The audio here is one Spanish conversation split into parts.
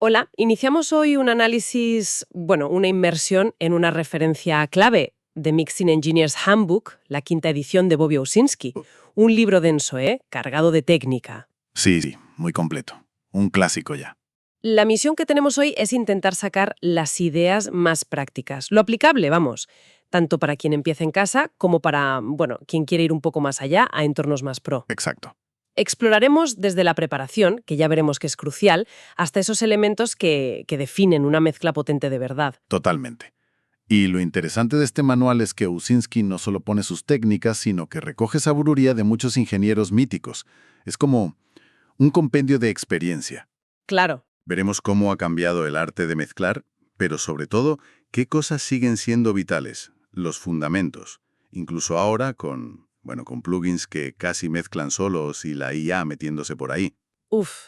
Hola, iniciamos hoy un análisis, una inmersión en una referencia clave de Mixing Engineers Handbook, la quinta edición de Bobby Owsinski. Un libro denso, cargado de técnica. Sí, sí, muy completo. Un clásico ya. La misión que tenemos hoy es intentar sacar las ideas más prácticas, lo aplicable, vamos, tanto para quien empieza en casa como para, quien quiere ir un poco más allá a entornos más pro. Exacto. Exploraremos desde la preparación, que ya veremos que es crucial, hasta esos elementos que definen una mezcla potente de verdad. Totalmente. Y lo interesante de este manual es que Owsinski no solo pone sus técnicas, sino que recoge sabiduría de muchos ingenieros míticos. Es como un compendio de experiencia. Claro. Veremos cómo ha cambiado el arte de mezclar, pero sobre todo, qué cosas siguen siendo vitales, los fundamentos. Incluso ahora con plugins que casi mezclan solos y la IA metiéndose por ahí.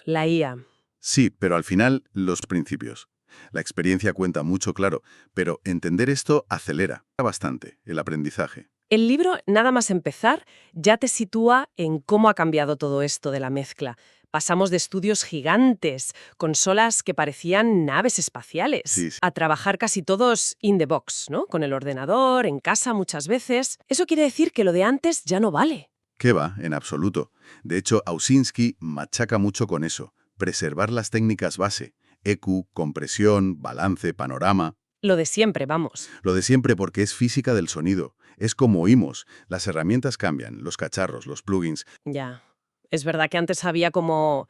La IA. Sí, pero al final, los principios. La experiencia cuenta mucho, claro, pero entender esto acelera bastante el aprendizaje. El libro, nada más empezar, ya te sitúa en cómo ha cambiado todo esto de la mezcla. Pasamos de estudios gigantes, consolas que parecían naves espaciales, Sí, sí. a trabajar casi todos in the box, ¿no? Con el ordenador, en casa muchas veces. Eso quiere decir que lo de antes ya no vale. ¿Qué va? En absoluto. De hecho, Owsinski machaca mucho con eso. Preservar las técnicas base. EQ, compresión, balance, panorama. Lo de siempre, vamos. Lo de siempre porque es física del sonido. Es como oímos. Las herramientas cambian, los cacharros, los plugins. Ya. Es verdad que antes había como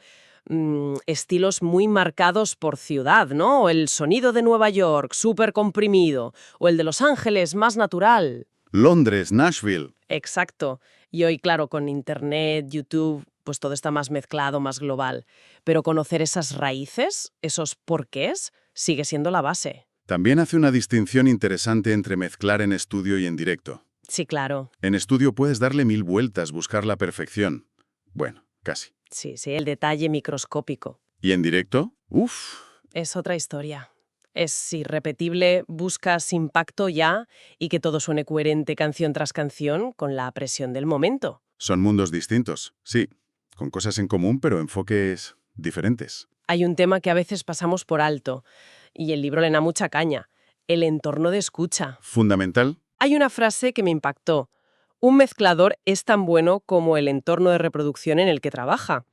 estilos muy marcados por ciudad, ¿no? El sonido de Nueva York, súper comprimido, o el de Los Ángeles, más natural. Londres, Nashville. Exacto. Y hoy, claro, con Internet, YouTube, pues todo está más mezclado, más global. Pero conocer esas raíces, esos porqués, sigue siendo la base. También hace una distinción interesante entre mezclar en estudio y en directo. Sí, claro. En estudio puedes darle 1000 vueltas, buscar la perfección. Bueno, casi. Sí, sí, el detalle microscópico. ¿Y en directo? Uf. Es otra historia. Es irrepetible, buscas impacto ya y que todo suene coherente canción tras canción con la presión del momento. Son mundos distintos, sí, con cosas en común, pero enfoques diferentes. Hay un tema que a veces pasamos por alto y el libro le da mucha caña, el entorno de escucha. Fundamental. Hay una frase que me impactó. Un mezclador es tan bueno como el entorno de reproducción en el que trabaja.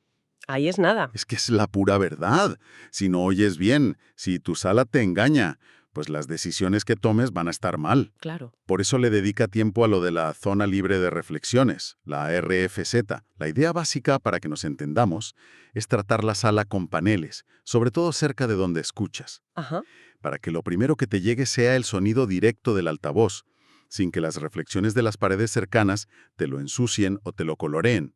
Ahí es nada. Es que es la pura verdad. Si no oyes bien, si tu sala te engaña, pues las decisiones que tomes van a estar mal. Claro. Por eso le dedica tiempo a lo de la zona libre de reflexiones, la RFZ. La idea básica, para que nos entendamos, es tratar la sala con paneles, sobre todo cerca de donde escuchas, Ajá. para que lo primero que te llegue sea el sonido directo del altavoz, sin que las reflexiones de las paredes cercanas te lo ensucien o te lo coloreen.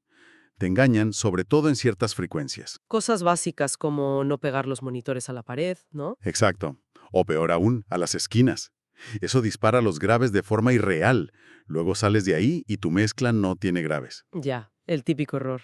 Te engañan, sobre todo en ciertas frecuencias. Cosas básicas como no pegar los monitores a la pared, ¿no? Exacto. O peor aún, a las esquinas. Eso dispara los graves de forma irreal. Luego sales de ahí y tu mezcla no tiene graves. Ya, el típico error.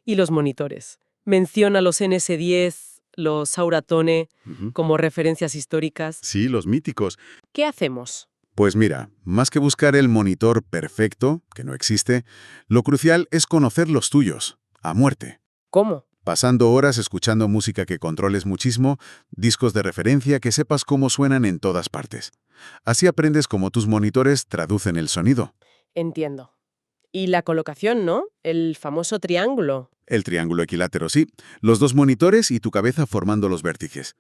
Y los monitores. Menciona los NS10, los Auratone Ujú. como referencias históricas. Sí, los míticos. ¿Qué hacemos? Pues mira, más que buscar el monitor perfecto, que no existe, lo crucial es conocer los tuyos, a muerte. ¿Cómo? Pasando horas escuchando música que controles muchísimo, discos de referencia que sepas cómo suenan en todas partes. Así aprendes cómo tus monitores traducen el sonido. Entiendo. Y la colocación, ¿no? El famoso triángulo. El triángulo equilátero, sí. Los dos monitores y tu cabeza formando los vértices.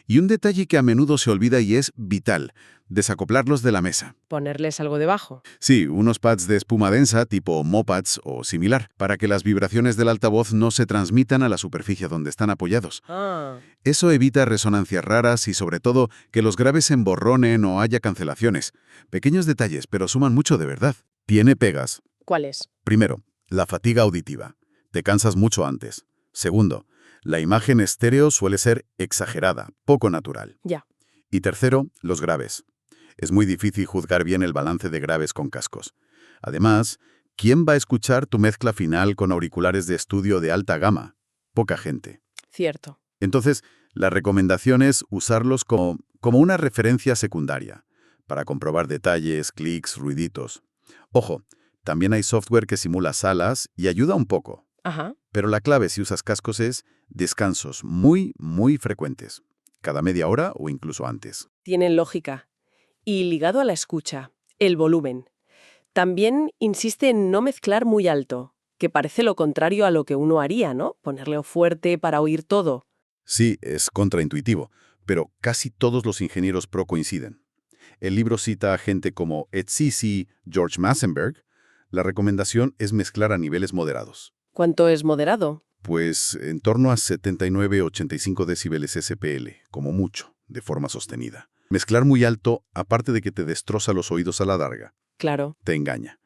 Y un detalle que a menudo se olvida y es vital, desacoplarlos de la mesa. Ponerles algo debajo. Sí, unos pads de espuma densa, tipo Mopads o similar, para que las vibraciones del altavoz no se transmitan a la superficie donde están apoyados. Ah, Eso evita resonancias raras y, sobre todo, que los graves se emborronen o haya cancelaciones. Pequeños detalles, pero suman mucho de verdad. Tiene pegas. ¿cuál es? Primero, la fatiga auditiva. Te cansas mucho antes. Segundo, la imagen estéreo suele ser exagerada, poco natural. Ya. Y tercero, los graves. Es muy difícil juzgar bien el balance de graves con cascos. Además, ¿quién va a escuchar tu mezcla final con auriculares de estudio de alta gama? Poca gente. Cierto. Entonces, la recomendación es usarlos como una referencia secundaria, para comprobar detalles, clics, ruiditos. Ojo, también hay software que simula salas y ayuda un poco. Ajá. Pero la clave si usas cascos es descansos muy, muy frecuentes. cada media hora o incluso antes. Tienen lógica. Y ligado a la escucha, el volumen. También insiste en no mezclar muy alto, que parece lo contrario a lo que uno haría, ¿no? Ponerle fuerte para oír todo. Sí, es contraintuitivo, pero casi todos los ingenieros pro coinciden. El libro cita a gente como Ed Sisi, George Massenberg. La recomendación es mezclar a niveles moderados. ¿Cuánto es moderado? Pues en torno a 79-85 decibeles SPL, como mucho, de forma sostenida. Mezclar muy alto, aparte de que te destroza los oídos a la larga, Claro. te engaña.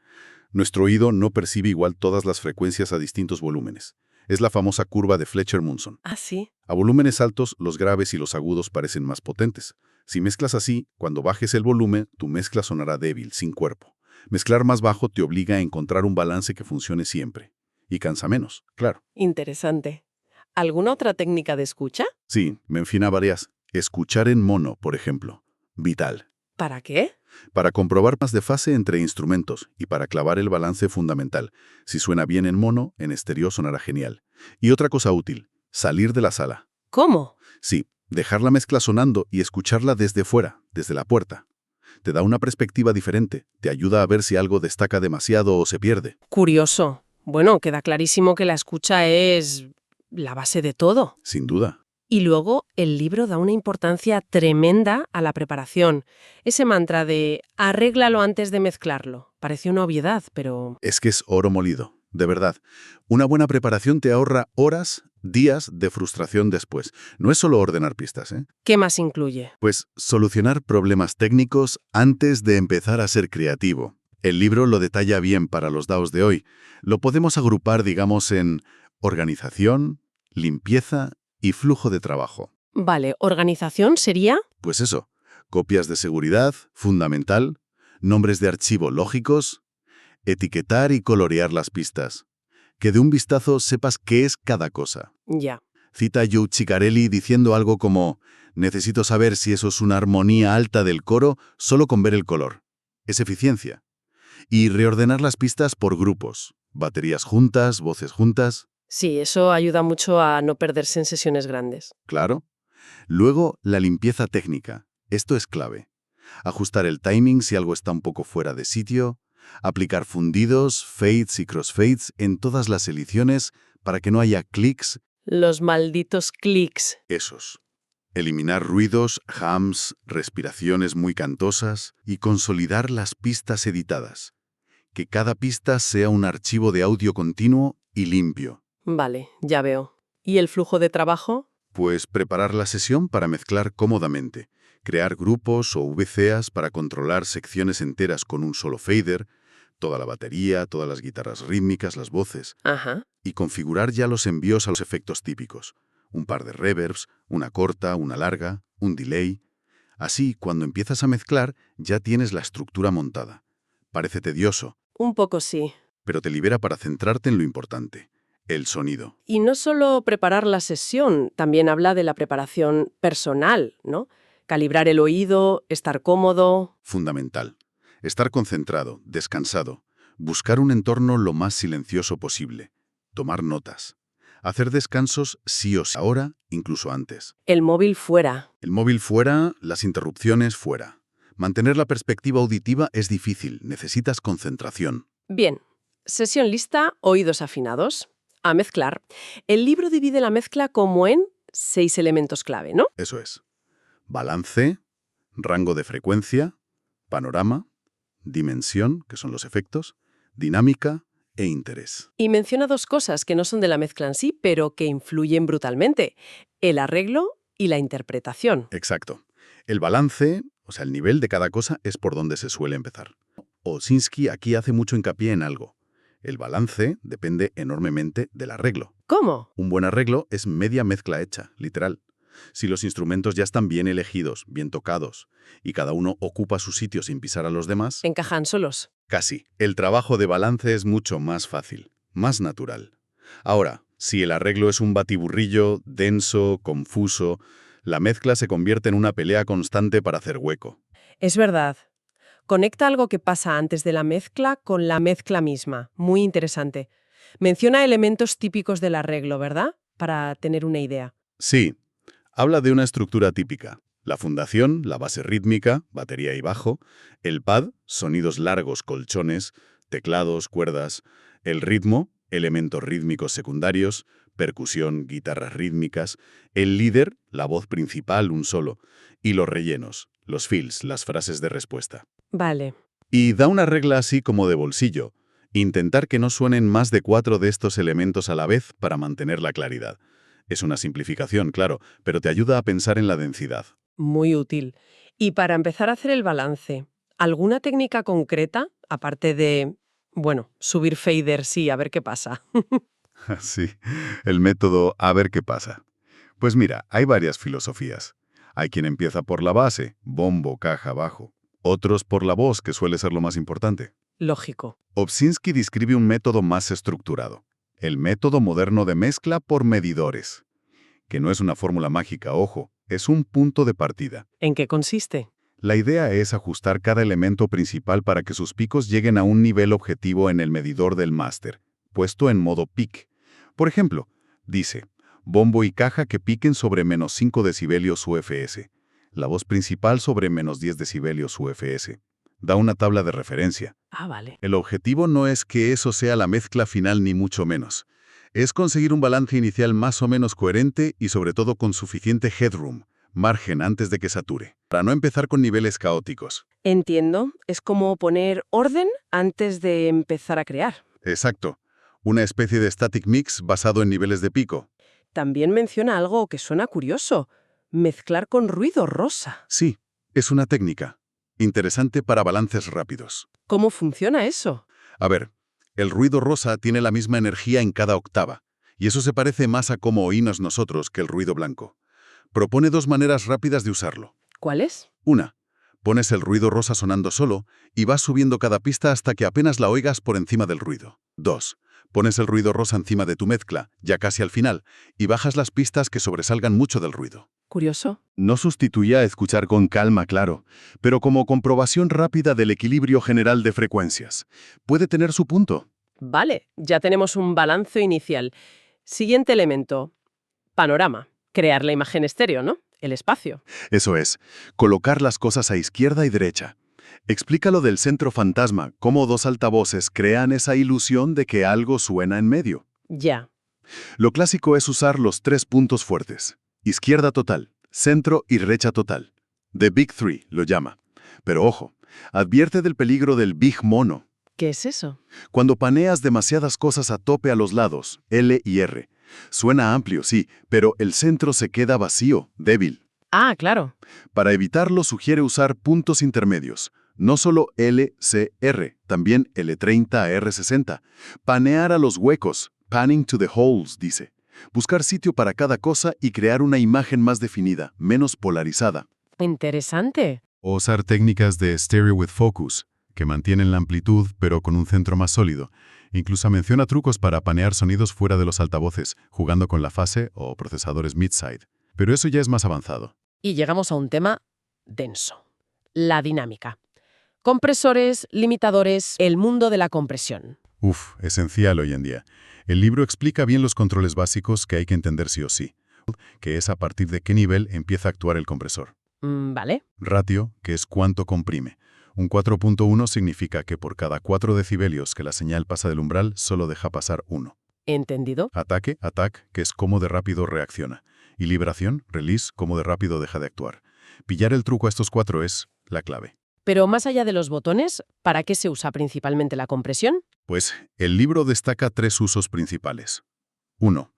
Nuestro oído no percibe igual todas las frecuencias a distintos volúmenes. Es la famosa curva de Fletcher-Munson. Ah, sí. A volúmenes altos, los graves y los agudos parecen más potentes. Si mezclas así, cuando bajes el volumen, tu mezcla sonará débil, sin cuerpo. Mezclar más bajo te obliga a encontrar un balance que funcione siempre. Y cansa menos, claro. Interesante. ¿Alguna otra técnica de escucha? Sí, me enfina varias. Escuchar en mono, por ejemplo. Vital. ¿Para qué? Para comprobar más de fase entre instrumentos y para clavar el balance fundamental. Si suena bien en mono, en estéreo sonará genial. Y otra cosa útil, salir de la sala. ¿Cómo? Sí, dejar la mezcla sonando y escucharla desde fuera, desde la puerta. Te da una perspectiva diferente, te ayuda a ver si algo destaca demasiado o se pierde. Curioso. Bueno, queda clarísimo que la escucha es la base de todo. Sin duda. Y luego el libro da una importancia tremenda a la preparación. Ese mantra de arréglalo antes de mezclarlo. Parece una obviedad, pero... Es que es oro molido, de verdad. Una buena preparación te ahorra horas, días de frustración después. No es solo ordenar pistas, ¿eh? ¿Qué más incluye? Pues solucionar problemas técnicos antes de empezar a ser creativo. El libro lo detalla bien para los DAOs de hoy. Lo podemos agrupar, digamos, en organización, limpieza y flujo de trabajo. Vale, organización sería... Pues eso, copias de seguridad, fundamental, nombres de archivo lógicos, etiquetar y colorear las pistas. Que de un vistazo sepas qué es cada cosa. Ya. Cita a Joe Ciccarelli diciendo algo como: necesito saber si eso es una armonía alta del coro solo con ver el color. Es eficiencia. Y reordenar las pistas por grupos. Baterías juntas, voces juntas. Sí, eso ayuda mucho a no perderse en sesiones grandes. Claro. Luego, la limpieza técnica. Esto es clave. Ajustar el timing si algo está un poco fuera de sitio. Aplicar fundidos, fades y crossfades en todas las ediciones para que no haya clics. Los malditos clics. Esos. Eliminar ruidos, hums, respiraciones muy cantosas y consolidar las pistas editadas. Que cada pista sea un archivo de audio continuo y limpio. Vale, ya veo. ¿Y el flujo de trabajo? Pues preparar la sesión para mezclar cómodamente, crear grupos o VCAs para controlar secciones enteras con un solo fader, toda la batería, todas las guitarras rítmicas, las voces, Ajá. y configurar ya los envíos a los efectos típicos. Un par de reverbs, una corta, una larga, un delay. Así, cuando empiezas a mezclar, ya tienes la estructura montada. Parece tedioso, Un poco sí. pero te libera para centrarte en lo importante, el sonido. Y no solo preparar la sesión, también habla de la preparación personal, ¿no? Calibrar el oído, estar cómodo. Fundamental. Estar concentrado, descansado, buscar un entorno lo más silencioso posible, tomar notas, hacer descansos sí o sí, ahora, incluso antes. El móvil fuera. El móvil fuera, las interrupciones fuera. Mantener la perspectiva auditiva es difícil, necesitas concentración. Bien. Sesión lista, oídos afinados. A mezclar. El libro divide la mezcla como en 6 elementos clave, ¿no? Eso es. Balance, rango de frecuencia, panorama, dimensión, que son los efectos, dinámica e interés. Y menciona dos cosas que no son de la mezcla en sí, pero que influyen brutalmente. El arreglo y la interpretación. Exacto. El balance, o sea, el nivel de cada cosa, es por donde se suele empezar. Osinski aquí hace mucho hincapié en algo. El balance depende enormemente del arreglo. ¿Cómo? Un buen arreglo es media mezcla hecha, literal. Si los instrumentos ya están bien elegidos, bien tocados, y cada uno ocupa su sitio sin pisar a los demás, Encajan solos. casi. El trabajo de balance es mucho más fácil, más natural. Ahora, si el arreglo es un batiburrillo, denso, confuso, la mezcla se convierte en una pelea constante para hacer hueco. Es verdad. Conecta algo que pasa antes de la mezcla con la mezcla misma. Muy interesante. Menciona elementos típicos del arreglo, ¿verdad? Para tener una idea. Sí, Habla de una estructura típica. La fundación, la base rítmica, batería y bajo, el pad, sonidos largos, colchones, teclados, cuerdas, el ritmo, elementos rítmicos secundarios, percusión, guitarras rítmicas, el líder, la voz principal, un solo, y los rellenos, los fills, las frases de respuesta. Vale. Y da una regla así como de bolsillo. Intentar que no suenen más de 4 de estos elementos a la vez para mantener la claridad. Es una simplificación, claro, pero te ayuda a pensar en la densidad. Muy útil. Y para empezar a hacer el balance, ¿alguna técnica concreta, aparte de, bueno, subir fader, sí, a ver qué pasa? Sí, el método a ver qué pasa. Pues mira, hay varias filosofías. Hay quien empieza por la base, bombo, caja, bajo. Otros por la voz, que suele ser lo más importante. Lógico. Obsinski describe un método más estructurado. El método moderno de mezcla por medidores. Que no es una fórmula mágica, ojo, es un punto de partida. ¿En qué consiste? La idea es ajustar cada elemento principal para que sus picos lleguen a un nivel objetivo en el medidor del máster, puesto en modo peak. Por ejemplo, dice, bombo y caja que piquen sobre menos 5 decibelios UFS, la voz principal sobre menos 10 decibelios UFS. Da una tabla de referencia. Ah, vale. El objetivo no es que eso sea la mezcla final ni mucho menos. Es conseguir un balance inicial más o menos coherente y sobre todo con suficiente headroom, margen antes de que sature, para no empezar con niveles caóticos. Entiendo. Es como poner orden antes de empezar a crear. Exacto. Una especie de static mix basado en niveles de pico. También menciona algo que suena curioso. Mezclar con ruido rosa. Sí, es una técnica. Interesante para balances rápidos. ¿Cómo funciona eso? A ver, el ruido rosa tiene la misma energía en cada octava, y eso se parece más a cómo oímos nosotros que el ruido blanco. Propone 2 maneras rápidas de usarlo. ¿Cuál es? Una, pones el ruido rosa sonando solo y vas subiendo cada pista hasta que apenas la oigas por encima del ruido. 2. Pones el ruido rosa encima de tu mezcla, ya casi al final, y bajas las pistas que sobresalgan mucho del ruido. Curioso. No sustituye a escuchar con calma, claro, pero como comprobación rápida del equilibrio general de frecuencias. Puede tener su punto. Vale, ya tenemos un balance inicial. Siguiente elemento. Panorama. Crear la imagen estéreo, ¿no? El espacio. Eso es, colocar las cosas a izquierda y derecha. Explica lo del centro fantasma, cómo 2 altavoces crean esa ilusión de que algo suena en medio. Ya. Lo clásico es usar los 3 puntos fuertes. Izquierda total, centro y derecha total. The Big Three lo llama. Pero ojo, advierte del peligro del Big Mono. ¿Qué es eso? Cuando paneas demasiadas cosas a tope a los lados, L y R. Suena amplio, sí, pero el centro se queda vacío, débil. Ah, claro. Para evitarlo sugiere usar puntos intermedios. No solo L, C, R, también L30 a R60. Panear a los huecos, panning to the holes, dice. Buscar sitio para cada cosa y crear una imagen más definida, menos polarizada. Interesante. O usar técnicas de stereo with focus, que mantienen la amplitud pero con un centro más sólido. Incluso menciona trucos para panear sonidos fuera de los altavoces, jugando con la fase o procesadores mid-side. Pero eso ya es más avanzado. Y llegamos a un tema denso. La dinámica. Compresores, limitadores, el mundo de la compresión. Uf, esencial hoy en día. El libro explica bien los controles básicos que hay que entender sí o sí, que es a partir de qué nivel empieza a actuar el compresor. Vale. Ratio, que es cuánto comprime. Un 4.1 significa que por cada 4 decibelios que la señal pasa del umbral, solo deja pasar 1. ¿Entendido? Ataque, attack, que es cómo de rápido reacciona. Y liberación, release, cómo de rápido deja de actuar. Pillar el truco a estos 4 es la clave. Pero más allá de los botones, ¿para qué se usa principalmente la compresión? Pues el libro destaca 3 usos principales. 1.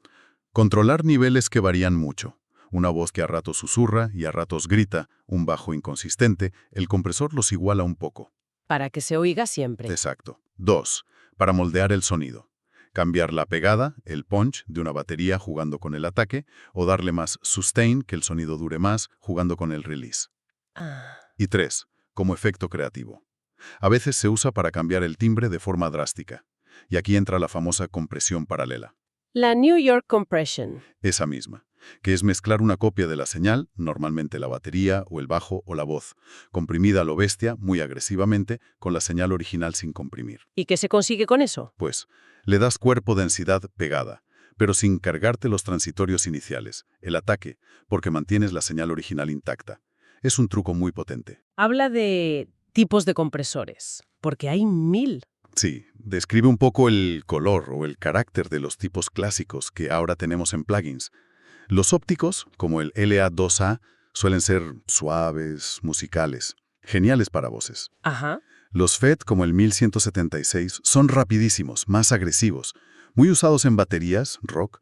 Controlar niveles que varían mucho. Una voz que a ratos susurra y a ratos grita, un bajo inconsistente, el compresor los iguala un poco. Para que se oiga siempre. Exacto. 2. Para moldear el sonido. Cambiar la pegada, el punch, de una batería jugando con el ataque, o darle más sustain, que el sonido dure más, jugando con el release. Ah. Y 3. Como efecto creativo. A veces se usa para cambiar el timbre de forma drástica. Y aquí entra la famosa compresión paralela. La New York Compression. Esa misma, que es mezclar una copia de la señal, normalmente la batería o el bajo o la voz, comprimida a lo bestia, muy agresivamente, con la señal original sin comprimir. ¿Y qué se consigue con eso? Pues, le das cuerpo densidad pegada, pero sin cargarte los transitorios iniciales, el ataque, porque mantienes la señal original intacta. Es un truco muy potente. Habla de tipos de compresores, porque hay 1000. Sí, describe un poco el color o el carácter de los tipos clásicos que ahora tenemos en plugins. Los ópticos, como el LA2A, suelen ser suaves, musicales, geniales para voces. Ajá. Los FET, como el 1176, son rapidísimos, más agresivos, muy usados en baterías, rock.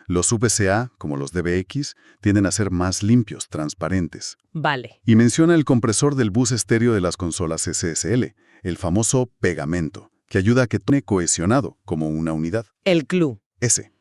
Los VCA, como los DBX, tienden a ser más limpios, transparentes. Vale. Y menciona el compresor del bus estéreo de las consolas SSL, el famoso pegamento, que ayuda a que suene cohesionado, como una unidad. El clue. Ese.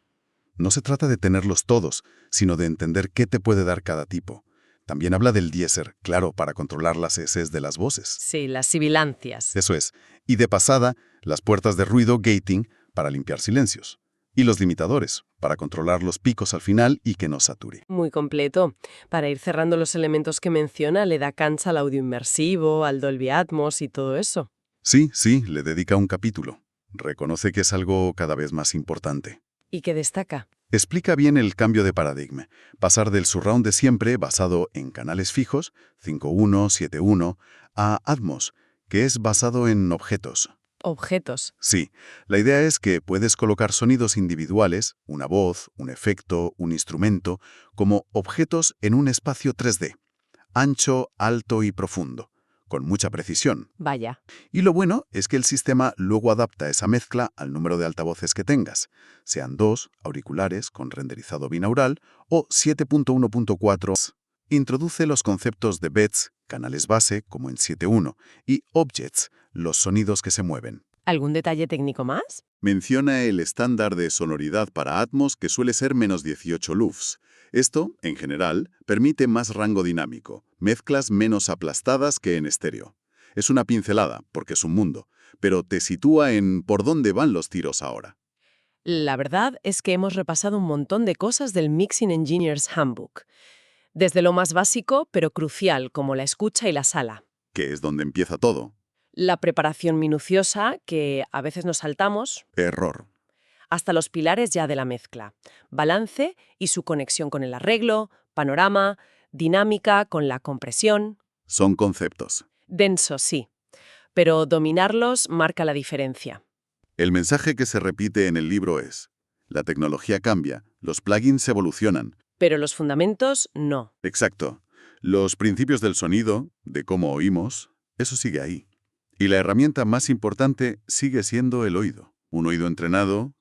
No se trata de tenerlos todos, sino de entender qué te puede dar cada tipo. También habla del deesser, claro, para controlar las Cs de las voces. Sí, las sibilancias. Eso es. Y de pasada, las puertas de ruido gating para limpiar silencios. Y los limitadores, para controlar los picos al final y que no sature. Muy completo. Para ir cerrando los elementos que menciona, le da cancha al audio inmersivo, al Dolby Atmos y todo eso. Sí, le dedica un capítulo. Reconoce que es algo cada vez más importante. ¿Y qué destaca? Explica bien el cambio de paradigma, pasar del surround de siempre, basado en canales fijos, 5.1, 7.1, a Atmos, que es basado en objetos. Objetos. Sí, la idea es que puedes colocar sonidos individuales, una voz, un efecto, un instrumento, como objetos en un espacio 3D, ancho, alto y profundo, con mucha precisión. Vaya. Y lo bueno es que el sistema luego adapta esa mezcla al número de altavoces que tengas, sean 2 auriculares con renderizado binaural o 7.1.4. Introduce los conceptos de beds, canales base, como en 7.1, y objects, los sonidos que se mueven. ¿Algún detalle técnico más? Menciona el estándar de sonoridad para Atmos, que suele ser menos 18 LUFS. Esto, en general, permite más rango dinámico, mezclas menos aplastadas que en estéreo. Es una pincelada, porque es un mundo, pero te sitúa en por dónde van los tiros ahora. La verdad es que hemos repasado un montón de cosas del Mixing Engineer's Handbook. Desde lo más básico, pero crucial, como la escucha y la sala. Que es donde empieza todo. La preparación minuciosa, que a veces nos saltamos, Error. hasta los pilares ya de la mezcla. Balance y su conexión con el arreglo, panorama, dinámica con la compresión. Son conceptos. Denso, sí, pero dominarlos marca la diferencia. El mensaje que se repite en el libro es: la tecnología cambia, los plugins evolucionan. Pero los fundamentos, no. Exacto. Los principios del sonido, de cómo oímos, eso sigue ahí. Y la herramienta más importante sigue siendo el oído. Un oído entrenado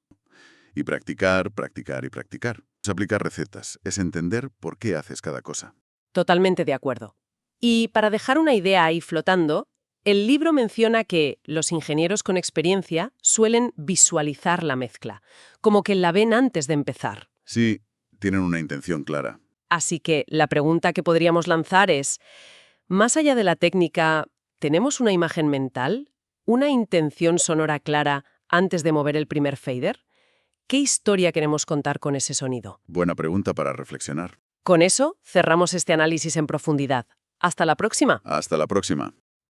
y practicar, practicar y practicar. Es aplicar recetas, es entender por qué haces cada cosa. Totalmente de acuerdo. Y para dejar una idea ahí flotando, el libro menciona que los ingenieros con experiencia suelen visualizar la mezcla, como que la ven antes de empezar. Sí, tienen una intención clara. Así que la pregunta que podríamos lanzar es, más allá de la técnica, ¿tenemos una imagen mental? ¿Una intención sonora clara antes de mover el primer fader? ¿Qué historia queremos contar con ese sonido? Buena pregunta para reflexionar. Con eso, cerramos este análisis en profundidad. ¡Hasta la próxima! Hasta la próxima.